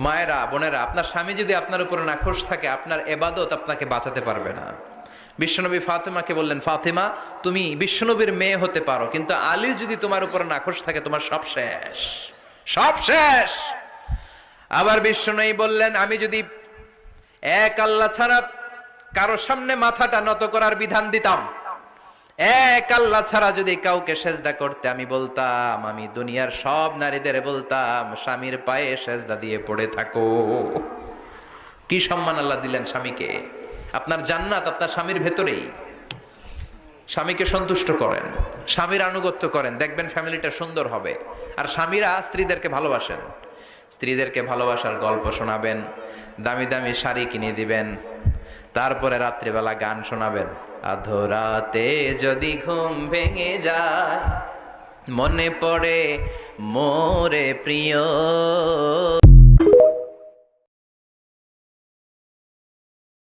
মায়েরা, বোনেরা, আপনার স্বামী যদি আপনার উপরে নাখোশ থাকে, আপনার এবাদত আপনাকে বাঁচাতে পারবে না। বিশ্বনবী ফাতেমাকে বললেন, ফাতেমা তুমি বিশ্বনবীর মেয়ে হতে পারো, কিন্তু আলী যদি তোমার উপরে নাখোশ থাকে তোমার সব শেষ, সব শেষ। আবার বিশ্বনবী বললেন, আমি যদি এক আল্লাহ ছাড়া কারো সামনে মাথাটা নত করার বিধান দিতাম, এক আল্লাহ ছাড়া যদি কাউকে সেজদা করতে আমি বলতাম, আমি দুনিয়ার সব নারীদের বলতাম স্বামীর পায়ে সেজদা দিয়ে পড়ে থাকো। কি সম্মান আল্লাহ দিলেন স্বামীকে। আপনার জান্নাত আপনার স্বামীর ভেতরেই। স্বামীকে সন্তুষ্ট করেন, স্বামীর আনুগত্য করেন, দেখবেন ফ্যামিলিটা সুন্দর হবে। আর স্বামীরা স্ত্রীদেরকে ভালোবাসেন, স্ত্রীদেরকে ভালোবাসার গল্প শোনাবেন, দামি দামি শাড়ি কিনে দিবেন, তারপরে রাত্রিবেলা গান শোনাবেন। আধরাতে যদি ঘুম ভেঙে যায়, মনে পড়ে মোরে প্রিয়।